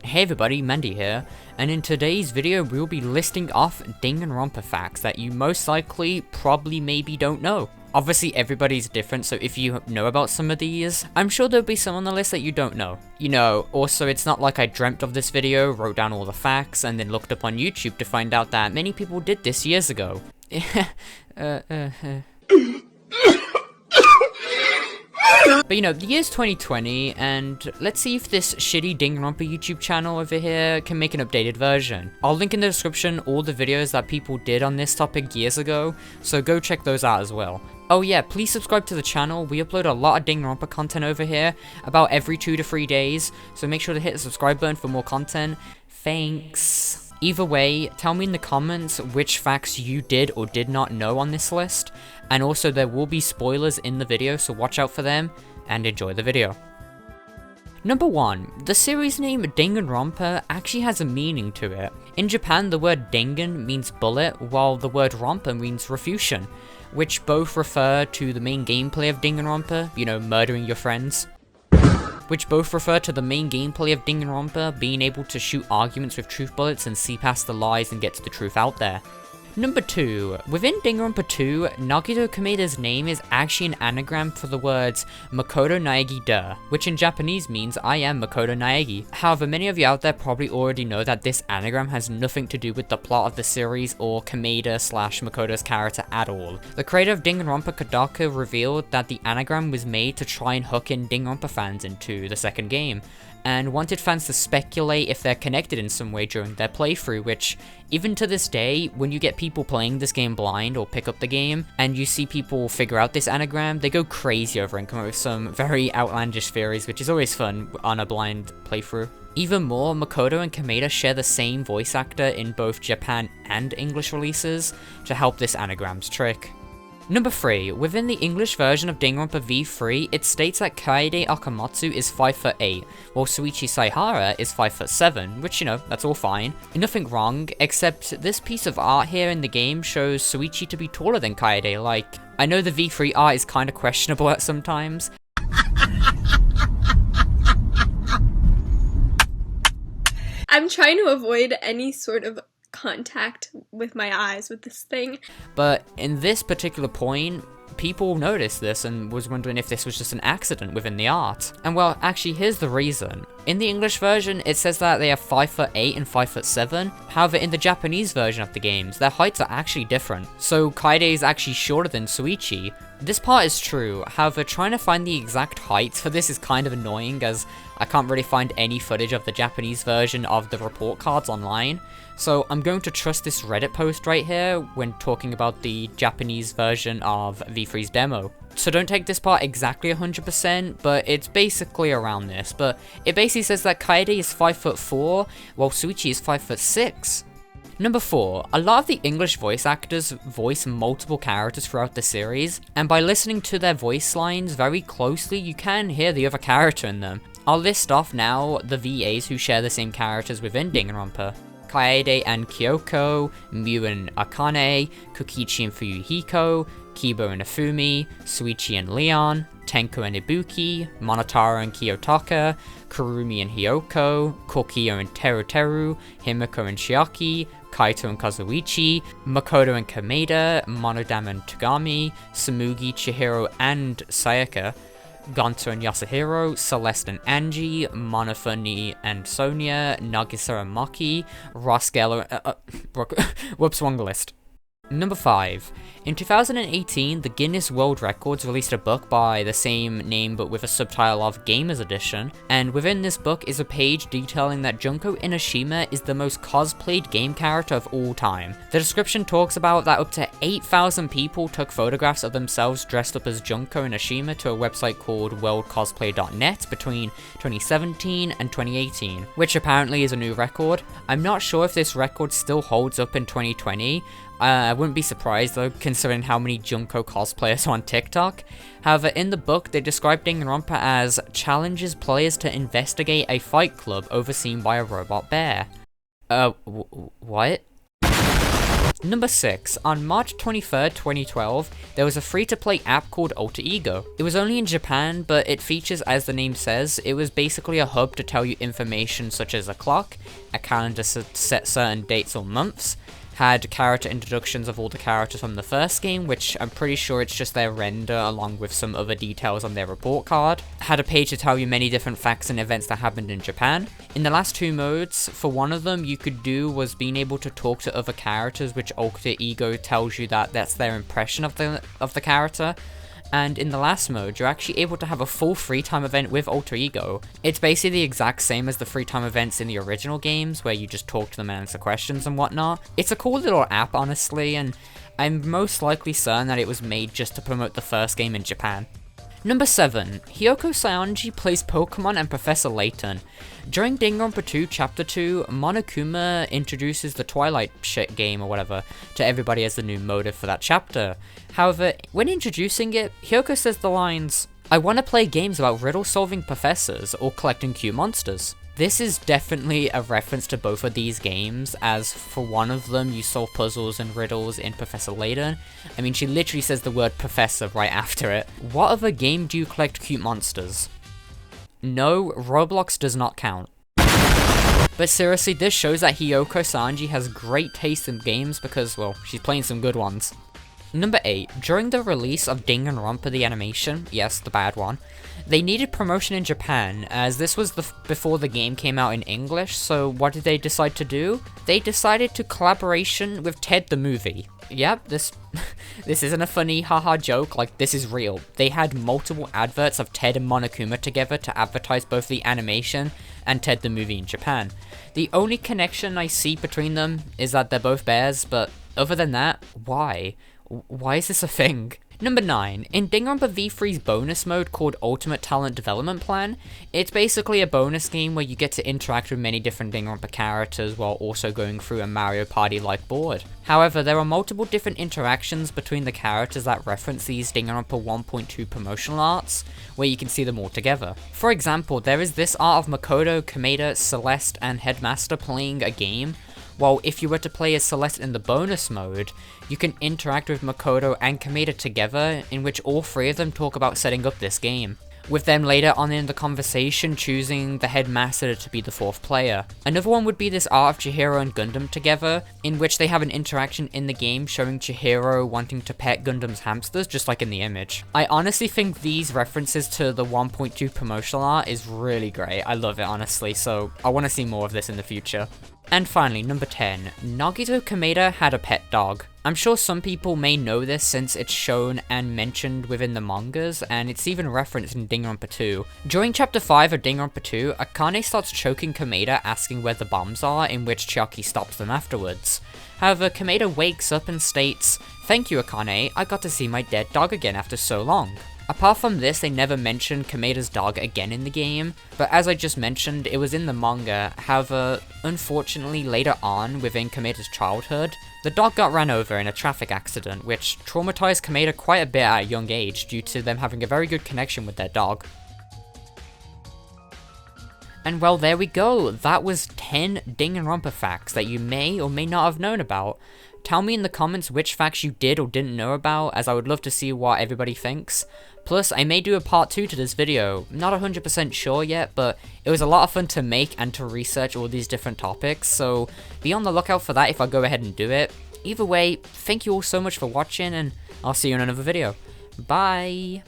Hey everybody, Mandy here, and in today's video we'll be listing off Danganronpa facts that you most likely, probably, maybe don't know. Obviously everybody's different, so if you know about some of these, I'm sure there'll be some on the list that you don't know. You know, also it's not like I dreamt of this video, wrote down all the facts, and then looked up on YouTube to find out that many people did this years ago. But you know, the year's 2020, and let's see if this shitty Danganronpa YouTube channel over here can make an updated version. I'll link in the description all the videos that people did on this topic years ago, so go check those out as well. Oh yeah, please subscribe to the channel. We upload a lot of Danganronpa content over here, about every 2 to 3 days, so make sure to hit the subscribe button for more content. Thanks. Either way, tell me in the comments which facts you did or did not know on this list, and also there will be spoilers in the video, so watch out for them, and enjoy the video. Number 1. The series name Danganronpa actually has a meaning to it. In Japan, the word dangan means bullet, while the word rompa means refusion, which both refer to the main gameplay of Danganronpa, you know, murdering your friends. Which both refer to the main gameplay of Danganronpa, being able to shoot arguments with truth bullets and see past the lies and get to the truth out there. Number 2. Within Danganronpa 2, Nagito Komaeda's name is actually an anagram for the words Makoto Naegi de, which in Japanese means I am Makoto Naegi. However, many of you out there probably already know that this anagram has nothing to do with the plot of the series or Komaeda/Makoto's character at all. The creator of Danganronpa, Kodaka, revealed that the anagram was made to try and hook in Danganronpa fans into the second game, and wanted fans to speculate if they're connected in some way during their playthrough, which, even to this day, when you get people playing this game blind or pick up the game, and you see people figure out this anagram, they go crazy over it and come up with some very outlandish theories, which is always fun on a blind playthrough. Even more, Makoto and Komaeda share the same voice actor in both Japan and English releases to help this anagram's trick. Number 3. Within the English version of Danganronpa V3, it states that Kaede Akamatsu is 5'8", while Suichi Saihara is 5'7", which, you know, that's all fine. Nothing wrong, except this piece of art here in the game shows Suichi to be taller than Kaede. Like, I know the V3 art is kinda questionable at some times. I'm trying to avoid any sort of contact with my eyes with this thing. But in this particular point, people noticed this and was wondering if this was just an accident within the art. And well, actually here's the reason. In the English version, it says that they are 5'8" and 5'7". However, in the Japanese version of the games, their heights are actually different. So Kaede is actually shorter than Suichi. This part is true, however, trying to find the exact heights for this is kind of annoying, as I can't really find any footage of the Japanese version of the report cards online. So I'm going to trust this Reddit post right here when talking about the Japanese version of V3's demo. So don't take this part exactly 100%, but it's basically around this. But it basically says that Kaede is 5'4", while Suichi is 5'6". Number 4. A lot of the English voice actors voice multiple characters throughout the series, and by listening to their voice lines very closely, you can hear the other character in them. I'll list off now the VAs who share the same characters within Danganronpa. Kaede and Hiyoko, Miu and Akane, Kokichi and Fuyuhiko, Kibo and Afumi, Suichi and Leon, Tenko and Ibuki, Monotaro and Kiyotaka, Kurumi and Hiyoko, Kokiyo and Teru, Himiko and Chiaki, Kaito and Kazuichi, Makoto and Komaeda, Monodama and Togami, Samugi, Chihiro and Sayaka, Gonto and Yasuhiro, Celeste and Angie, Monofuni and Sonia, Nagisa and Maki, Rosgello, whoops, wrong list. Number 5. In 2018, the Guinness World Records released a book by the same name but with a subtitle of Gamers Edition, and within this book is a page detailing that Junko Inoshima is the most cosplayed game character of all time. The description talks about that up to 8,000 people took photographs of themselves dressed up as Junko Inoshima to a website called worldcosplay.net between 2017 and 2018, which apparently is a new record. I'm not sure if this record still holds up in 2020, I wouldn't be surprised though, considering how many Junko cosplayers are on TikTok. However, in the book, they describe Danganronpa as challenges players to investigate a fight club overseen by a robot bear. What? Number 6. On March 23rd, 2012, there was a free-to-play app called Alter Ego. It was only in Japan, but it features, as the name says, it was basically a hub to tell you information such as a clock, a calendar to set certain dates or months, had character introductions of all the characters from the first game, which I'm pretty sure it's just their render along with some other details on their report card, had a page to tell you many different facts and events that happened in Japan. In the last 2 modes, for one of them you could do was being able to talk to other characters, which Alter Ego tells you that that's their impression of the character. And in the last mode, you're actually able to have a full free time event with Alter Ego. It's basically the exact same as the free time events in the original games, where you just talk to them and answer questions and whatnot. It's a cool little app, honestly, and I'm most likely certain that it was made just to promote the first game in Japan. Number 7. Hiyoko Saionji plays Pokemon and Professor Layton. During Danganronpa 2 Chapter 2, Monokuma introduces the Twilight shit game or whatever to everybody as the new motive for that chapter. However, when introducing it, Hiyoko says the lines, "I want to play games about riddle-solving professors or collecting cute monsters." This is definitely a reference to both of these games, as for one of them you solve puzzles and riddles in Professor Layton. I mean, she literally says the word professor right after it. What other game do you collect cute monsters? No, Roblox does not count. But seriously, this shows that Hiyoko Saionji has great taste in games because, well, she's playing some good ones. Number 8. During the release of Danganronpa the animation, yes, the bad one, they needed promotion in Japan, as this was before the game came out in English, so what did they decide to do? They decided to collaboration with Ted the Movie. Yep, this isn't a funny haha joke, like, this is real. They had multiple adverts of Ted and Monokuma together to advertise both the animation and Ted the Movie in Japan. The only connection I see between them is that they're both bears, but other than that, why? Why is this a thing? Number 9. In Danganronpa V3's bonus mode called Ultimate Talent Development Plan, it's basically a bonus game where you get to interact with many different Danganronpa characters while also going through a Mario Party-like board. However, there are multiple different interactions between the characters that reference these Danganronpa 1.2 promotional arts, where you can see them all together. For example, there is this art of Makoto, Komaeda, Celeste, and Headmaster playing a game, while if you were to play as Celeste in the bonus mode, you can interact with Makoto and Komaeda together, in which all 3 of them talk about setting up this game, with them later on in the conversation choosing the Headmaster to be the 4th player. Another one would be this art of Chihiro and Gundam together, in which they have an interaction in the game showing Chihiro wanting to pet Gundam's hamsters, just like in the image. I honestly think these references to the 1.2 promotional art is really great. I love it, honestly, so I want to see more of this in the future. And finally, number 10. Nagito Komaeda had a pet dog. I'm sure some people may know this since it's shown and mentioned within the mangas, and it's even referenced in Danganronpa 2. During chapter 5 of Danganronpa 2, Akane starts choking Komaeda asking where the bombs are, in which Chiaki stops them afterwards. However, Komaeda wakes up and states, "Thank you, Akane, I got to see my dead dog again after so long." Apart from this, they never mentioned Komaeda's dog again in the game, but as I just mentioned, it was in the manga. However, unfortunately later on, within Komaeda's childhood, the dog got ran over in a traffic accident, which traumatized Komaeda quite a bit at a young age due to them having a very good connection with their dog. And well, there we go. That was 10 Danganronpa facts that you may or may not have known about. Tell me in the comments which facts you did or didn't know about, as I would love to see what everybody thinks. Plus, I may do a part 2 to this video. Not 100% sure yet, but it was a lot of fun to make and to research all these different topics, so be on the lookout for that if I go ahead and do it. Either way, thank you all so much for watching, and I'll see you in another video. Bye!